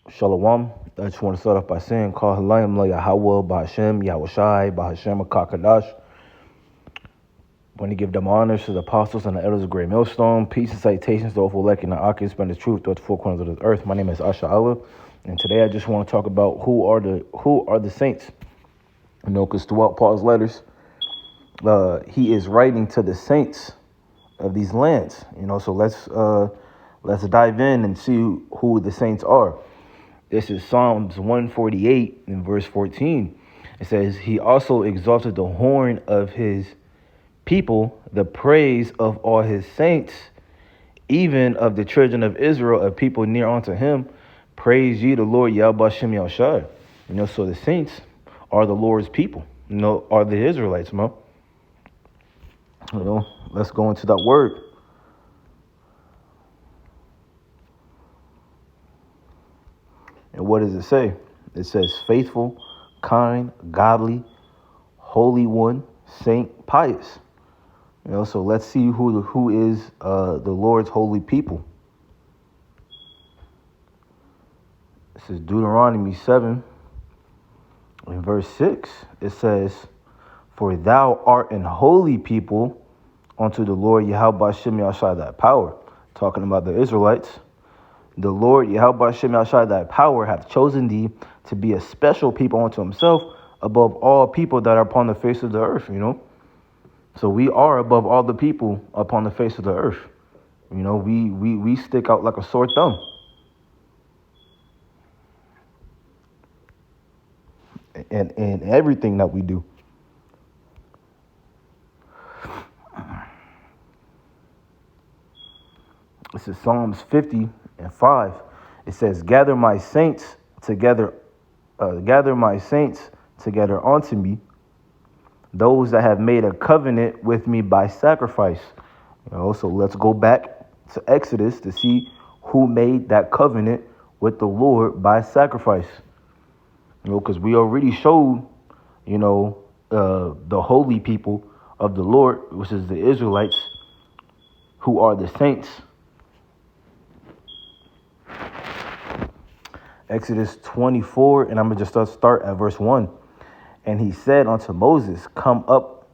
Shalom. I just want to start off by saying, Call Halayim La Yahweh, Bahashem, Yahushai, Bahashem, Kakadash. Want to give them honors to the apostles and the elders of Great Millstone. Peace and salutations to all who elect and the occupants spread the truth throughout the four corners of this earth. My name is Asha Allah, and today I just want to talk about who are the saints. Because throughout Paul's letters, he is writing to the saints of these lands. So let's dive in and see who the saints are. This is Psalms 148 in verse 14. It says, He also exalted the horn of his people, the praise of all his saints, even of the children of Israel, a people near unto him. Praise ye the Lord, Yahweh Shem Yahushai. So the saints are the Lord's people, are the Israelites, Let's go into that word. And what does it say? It says faithful, kind, godly, holy one, saint, pious. So let's see who is the Lord's holy people. This is Deuteronomy 7 in verse 6. It says, For thou art an holy people unto the Lord Yahweh Shem Yahushai thy power. Talking about the Israelites. The Lord Yahweh Shem Yahushai thy power hath chosen thee to be a special people unto himself above all people that are upon the face of the earth, So we are above all the people upon the face of the earth. We stick out like a sore thumb. And everything that we do. This is Psalms 50 and 5. It says, Gather my saints together unto me, those that have made a covenant with me by sacrifice. So let's go back to Exodus to see who made that covenant with the Lord by sacrifice. Because we already showed, the holy people of the Lord, which is the Israelites, who are the saints. Exodus 24, and I'm going to just start at verse 1. And he said unto Moses, Come up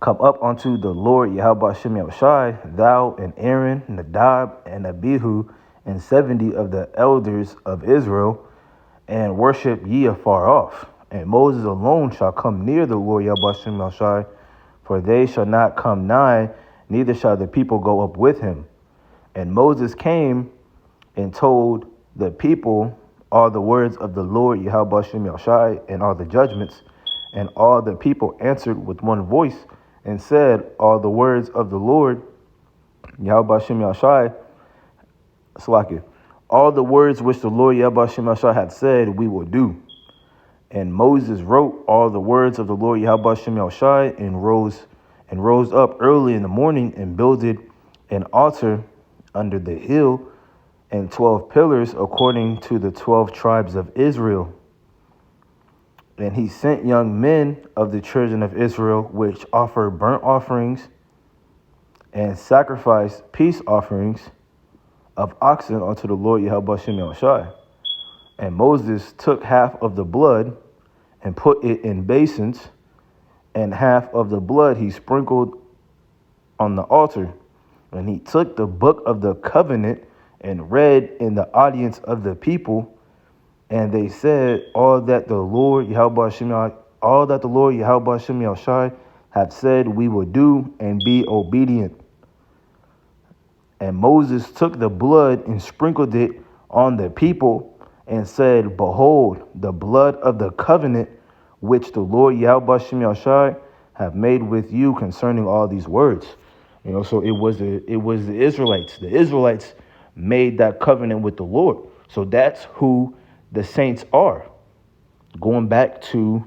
unto the Lord Yahweh Shem Yahushai, thou and Aaron, Nadab, and Abihu, and 70 of the elders of Israel, and worship ye afar off. And Moses alone shall come near the Lord Yahweh Shem Yahushai, for they shall not come nigh, neither shall the people go up with him. And Moses came and told the people all the words of the Lord Yahweh Shem Yahushai, and all the judgments. And all the people answered with one voice and said, All the words of the Lord Yahweh Shem Yahushai, all the words which the Lord Yahweh Shem Yahushai had said, we will do. And Moses wrote all the words of the Lord Yahweh Shem Yahushai, and rose up early in the morning and builded an altar under the hill, and 12 pillars according to the 12 tribes of Israel. And he sent young men of the children of Israel, which offer burnt offerings and sacrifice peace offerings of oxen unto the Lord Yahweh Shem Yahushai. And Moses took half of the blood and put it in basins, and half of the blood he sprinkled on the altar. And he took the book of the covenant and read in the audience of the people, and they said, all that the Lord Yahweh Shem Yahushai hath said, we will do, and be obedient. And Moses took the blood and sprinkled it on the people, and said, Behold, the blood of the covenant which the Lord Yahweh Shem Yahushai have made with you concerning all these words. So it was the Israelites. The Israelites made that covenant with the Lord. So that's who the saints are. Going back to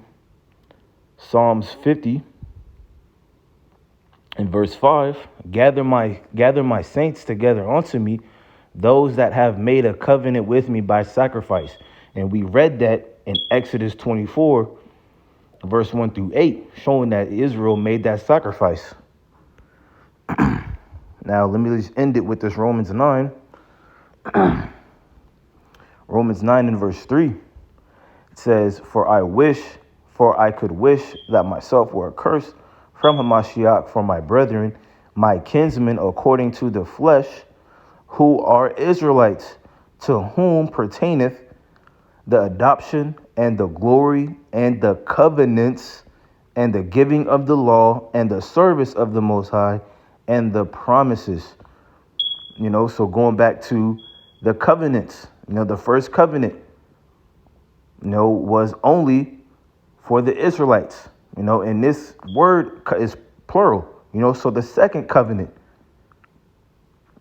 Psalms 50 in verse 5, gather my saints together unto me, those that have made a covenant with me by sacrifice. And we read that in Exodus 24, verse 1 through 8, showing that Israel made that sacrifice. Now, let me just end it with this Romans Romans 9 and verse 3, it says, For I could wish that myself were accursed from Hamashiach for my brethren, my kinsmen according to the flesh, who are Israelites, to whom pertaineth the adoption and the glory and the covenants and the giving of the law and the service of the Most High and the promises. So going back to the covenants, the first covenant, was only for the Israelites, and this word is plural, so the second covenant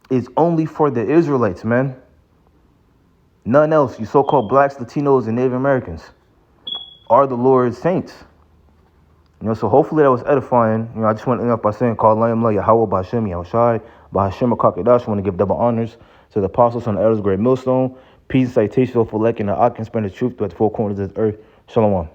is only for the Israelites, man. None else. You so-called blacks, Latinos, and Native Americans are the Lord's saints. So hopefully that was edifying. I just want to end up by saying, Call Layim Yahweh B'Hashem Yahushai B'Hashem HaKakedash. I want to give double honors to the apostles and the elders, great millstone. Peace and citation for Lek and the Ak and spread the truth throughout the four corners of the earth. Shalom.